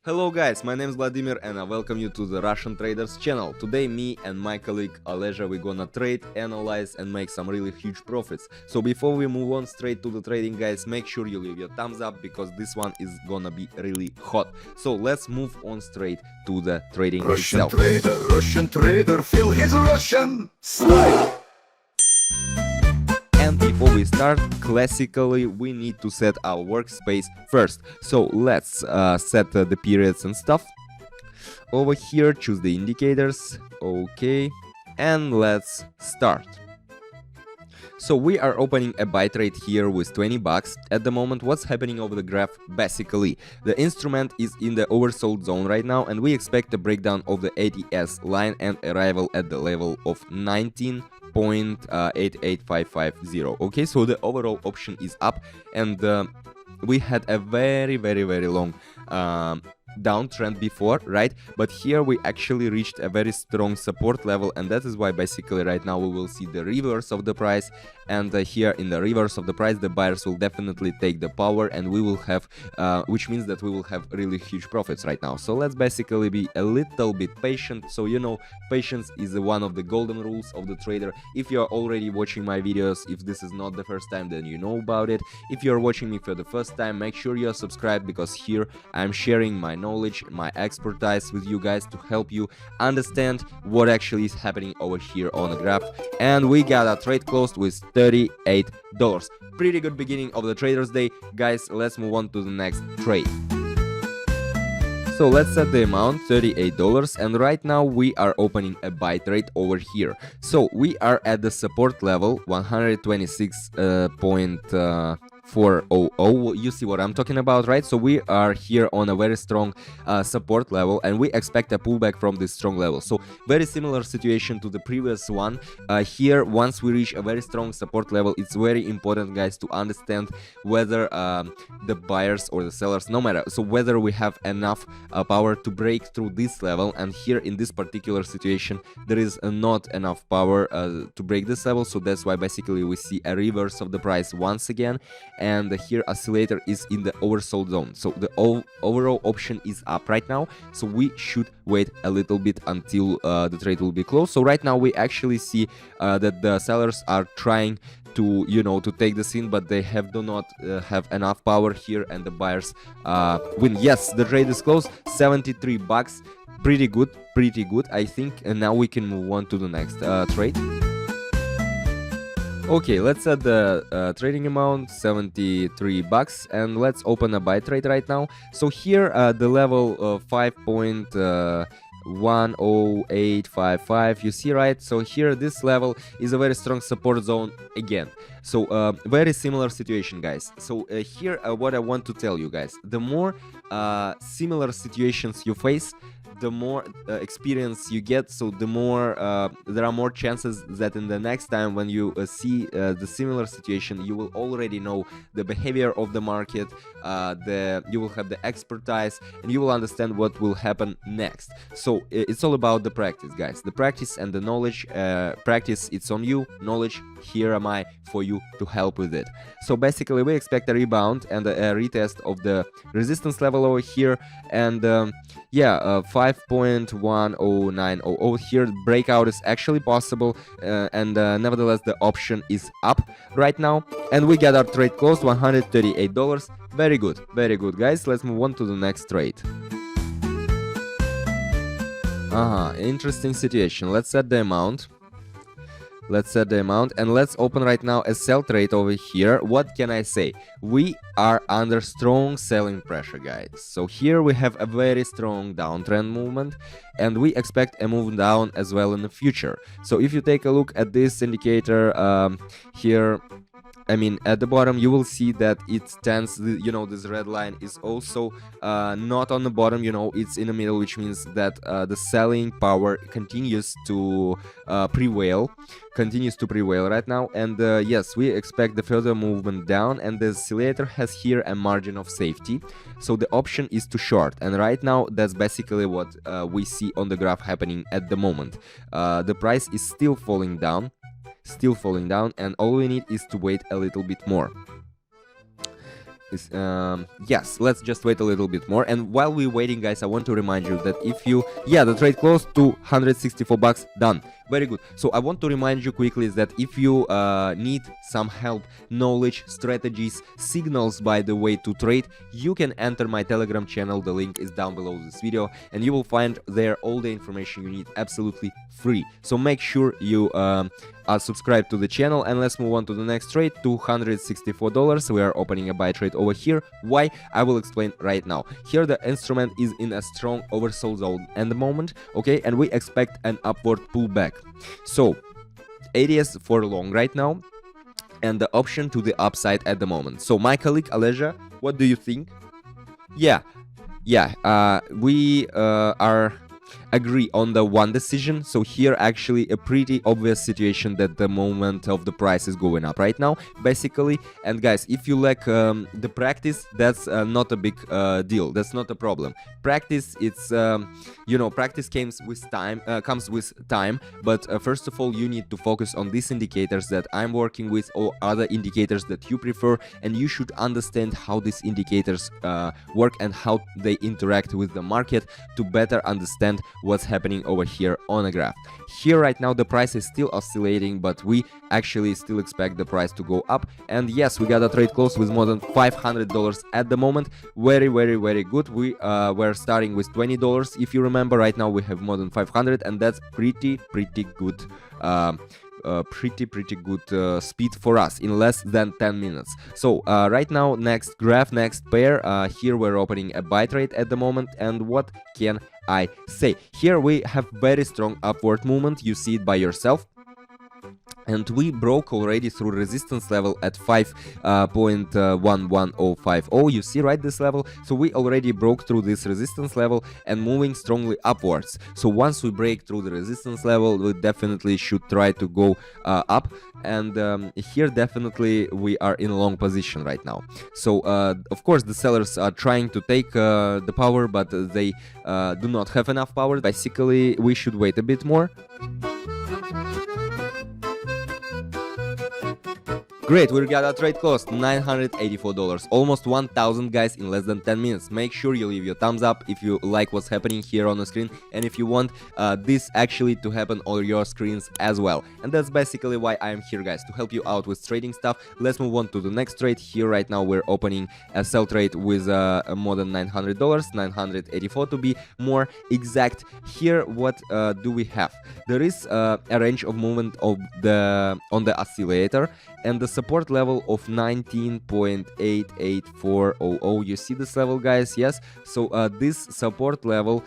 Hello guys, my name is Vladimir and I welcome you to the Russian Traders channel. Today me and my colleague Olezha we're gonna trade, analyze and make some really huge profits. So before we move on straight to the trading guys, make sure you leave your thumbs up because this one is gonna be really hot. So let's move on straight to the trading itself. Russian trader, feel his Russian style. And before we start, classically we need to set our workspace first. So let's set the periods and stuff. Over here, choose the indicators. Okay, and let's start. So we are opening a buy trade here with 20 bucks. At the moment, what's happening over the graph? Basically, the instrument is in the oversold zone right now, and we expect a breakdown of the ATS line and arrival at the level of 19.88550. Okay, so the overall option is up, and we had a very long downtrend before, right? But here we actually reached a very strong support level, and that is why basically right now we will see the reverse of the price. And here in the reverse of the price, the buyers will definitely take the power, and we will have which means that we will have really huge profits right now. So let's basically be a little bit patient. So you know, patience is one of the golden rules of the trader. If you are already watching my videos, if this is not the first time, then you know about it. If you are watching me for the first time, make sure you are subscribed, because here I'm sharing my knowledge, my expertise with you guys to help you understand what actually is happening over here on the graph. And we got a trade closed with $38. Pretty good beginning of the traders day. Guys, let's move on to the next trade. So let's set the amount, $38, and right now we are opening a buy trade over here. So we are at the support level 126.400. You see what I'm talking about, right? So we are here on a very strong support level, and we expect a pullback from this strong level. So very similar situation to the previous one. Here, once we reach a very strong support level, it's very important, guys, to understand whether the buyers or the sellers, no matter, so whether we have enough power to break through this level. And here in this particular situation, there is not enough power to break this level. So that's why basically we see a reverse of the price once again. And here oscillator is in the oversold zone, so the overall option is up right now. So we should wait a little bit until the trade will be closed. So right now we actually see that the sellers are trying to, you know, to take the scene, but they do not have enough power here, and the buyers win. Yes, the trade is closed, 73 bucks. Pretty good, I think. And now we can move on to the next trade. Okay, let's set the trading amount, 73 bucks, and let's open a buy trade right now. So here the level 5.10855, you see, right? So here this level is a very strong support zone again. So very similar situation, guys. So here what I want to tell you guys, the more similar situations you face, the more experience you get, so the more there are more chances that in the next time when you see the similar situation, you will already know the behavior of the market, you will have the expertise, and you will understand what will happen next. So it's all about the practice, guys, the practice and the knowledge. Practice, it's on you. Knowledge, here am I for you to help with it. So basically we expect a rebound and a retest of the resistance level over here, and 5.10900 here. Breakout is actually possible, and nevertheless the option is up right now, and we got our trade closed, $138. Very good, guys. Let's move on to the next trade. Interesting situation. Let's set the amount. And let's open right now a sell trade over here. What can I say? We are under strong selling pressure, guys. So here we have a very strong downtrend movement, and we expect a move down as well in the future. So if you take a look at this indicator here, I mean, at the bottom you will see that it stands, you know, this red line is also not on the bottom, you know, it's in the middle, which means that the selling power continues to prevail right now. And yes, we expect the further movement down, and the oscillator has here a margin of safety, so the option is to short. And right now that's basically what we see on the graph happening at the moment. The price is still falling down, and all we need is to wait a little bit more. Yes, let's just wait a little bit more. And while we're waiting, guys, I want to remind you that if you, yeah, the trade closed to 164 bucks, done. Very good. So I want to remind you quickly is that if you need some help, knowledge, strategies, signals, by the way, to trade, you can enter my Telegram channel. The link is down below this video, and you will find there all the information you need absolutely free. So make sure you are subscribed to the channel, and let's move on to the next trade. $264. We are opening a buy trade over here. Why? I will explain right now. Here the instrument is in a strong oversold zone at the moment, okay, and we expect an upward pullback. So ADS for long right now, and the option to the upside at the moment. So my colleague Aleja, what do you think? Yeah, we are agree on the one decision. So here actually a pretty obvious situation that the moment of the price is going up right now, basically. And guys, if you lack the practice, that's not a big deal. That's not a problem. Practice, it's you know, practice comes with time, but first of all, you need to focus on these indicators that I'm working with, or other indicators that you prefer, and you should understand how these indicators work and how they interact with the market to better understand what's happening over here on a graph. Here right now the price is still oscillating, but we actually still expect the price to go up. And yes, we got a trade close with more than $500 at the moment. Very good. We were starting with $20. If you remember, right now we have more than 500, and that's pretty good. Pretty good speed for us in less than 10 minutes. So right now, next graph, next pair, here we're opening a buy trade at the moment. And what can I say? Here we have very strong upward movement. You see it by yourself. And we broke already through resistance level at 5.11050. You see, right, this level? So we already broke through this resistance level and moving strongly upwards. So once we break through the resistance level, we definitely should try to go up. And here definitely we are in a long position right now. So of course the sellers are trying to take the power, but they do not have enough power. Basically, we should wait a bit more. Great, we got a trade close, $984, almost 1,000 guys in less than 10 minutes. Make sure you leave your thumbs up if you like what's happening here on the screen, and if you want this actually to happen on your screens as well. And that's basically why I am here, guys, to help you out with trading stuff. Let's move on to the next trade. Here right now we're opening a sell trade with more than $900, 984 to be more exact. Here what do we have? There is a range of movement of on the oscillator, and the support level of 19.88400. You see this level, guys? Yes. So this support level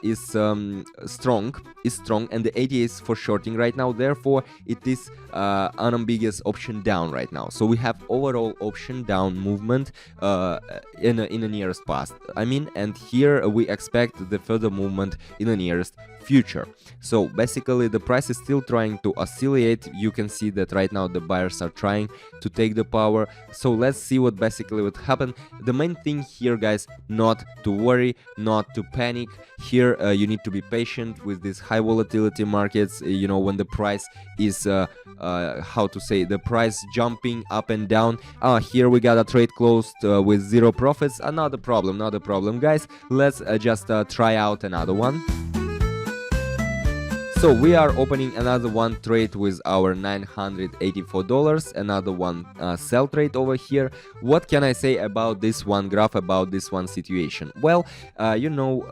is strong, and the ADA is for shorting right now. Therefore, it is unambiguous option down right now. So we have overall option down movement in the nearest past. I mean, and here we expect the further movement in the nearest future. So basically the price is still trying to oscillate. You can see that right now the buyers are trying to take the power. So let's see what basically would happen. The main thing here, guys, not to worry, not to panic. Here you need to be patient with these high volatility markets. You know, when the price is how to say, the price jumping up and down. Here we got a trade closed with 0 profits. Not a problem, guys. Let's just try out another one. So we are opening another one trade with our $984, another one sell trade over here. What can I say about this one graph, about this one situation? Well, you know,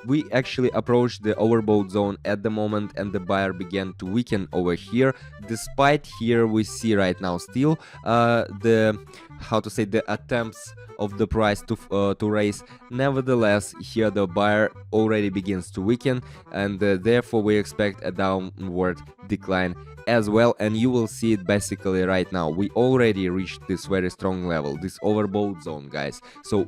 we actually approached the overbought zone at the moment, and the buyer began to weaken over here. Despite here we see right now still the attempts of the price to raise. Nevertheless, here the buyer already begins to weaken, and therefore we expect a downward decline as well. And you will see it basically right now. We already reached this very strong level, this overbought zone, guys. So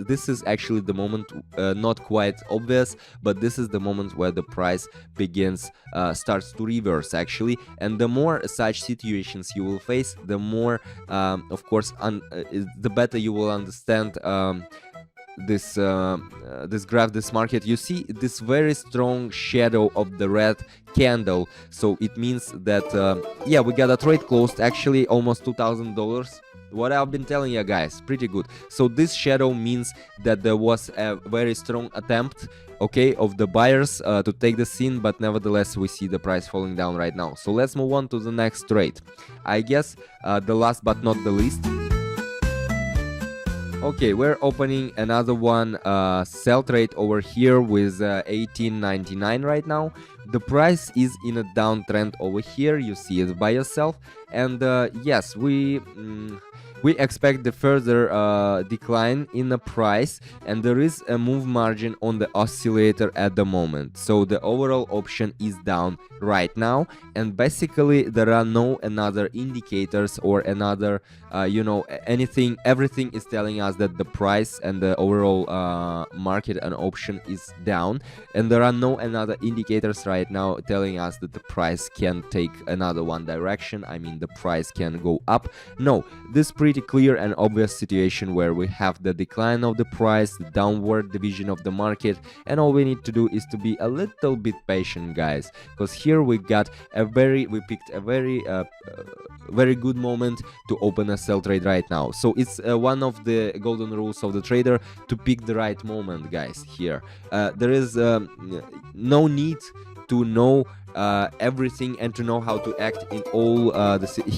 this is actually the moment, not quite obvious, but this is the moment where the price begins starts to reverse actually. And the more such situations you will face, the more of course the better you will understand this graph, this market. You see this very strong shadow of the red candle, so it means that yeah, we got a trade closed actually almost $2,000 what I've been telling you guys, pretty good. So this shadow means that there was a very strong attempt, okay, of the buyers to take the scene, but nevertheless we see the price falling down right now. So let's move on to the next trade. I guess the last but not the least. Okay, we're opening another one sell trade over here with 18.99 right now. The price is in a downtrend over here, you see it by yourself, and yes, we expect the further decline in the price, and there is a move margin on the oscillator at the moment. So the overall option is down right now, and basically there are no another indicators or another you know, everything is telling us that the price and the overall market and option is down, and there are no another indicators right now telling us that the price can take another one direction. I mean, the price can go up. No, this pretty clear and obvious situation where we have the decline of the price, the downward division of the market, and all we need to do is to be a little bit patient, guys, because here we picked a very good moment to open a sell trade right now. So it's one of the golden rules of the trader to pick the right moment, guys. Here there is no need to know everything and to know how to act in all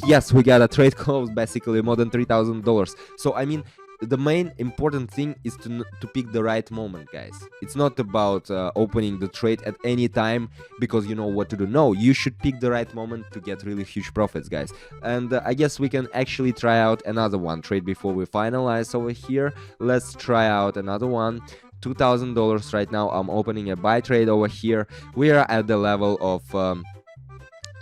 yes, we got a trade close, basically more than $3,000. So I mean, the main important thing is to pick the right moment, guys. It's not about opening the trade at any time because you know what to do. No, you should pick the right moment to get really huge profits, guys. And I guess we can actually try out another one trade before we finalize over here. Let's try out another one. $2,000 right now. I'm opening a buy trade over here. We are at the level of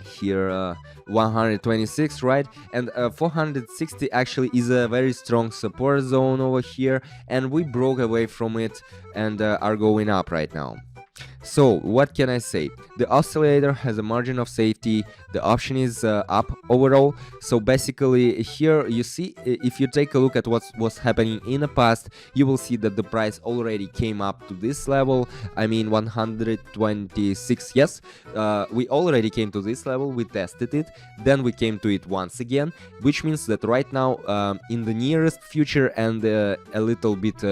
here 126, right? And 460 actually is a very strong support zone over here, and we broke away from it and are going up right now. So what can I say? The oscillator has a margin of safety, the option is up overall. So basically here you see, if you take a look at what was happening in the past, you will see that the price already came up to this level. I mean 126, yes, we already came to this level, we tested it, then we came to it once again, which means that right now in the nearest future and a little bit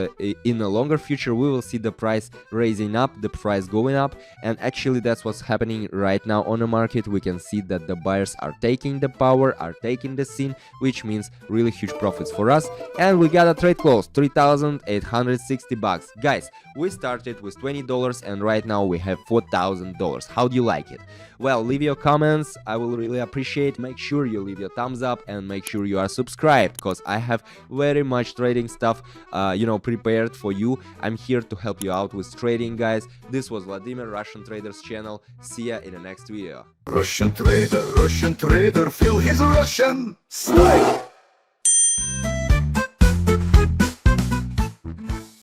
in a longer future, we will see the price raising up, the price going up, and actually that's what's happening right now on the market. We can see that the buyers are taking the power, are taking the scene, which means really huge profits for us. And we got a trade close, $3,860. Guys, we started with $20 and right now we have $4,000. How do you like it? Well, leave your comments, I will really appreciate. Make sure you leave your thumbs up and make sure you are subscribed, because I have very much trading stuff you know, prepared for you. I'm here to help you out with trading, guys. This was Vladimir, Russian Traders channel. See ya in the next video. Russian trader, feel his Russian style.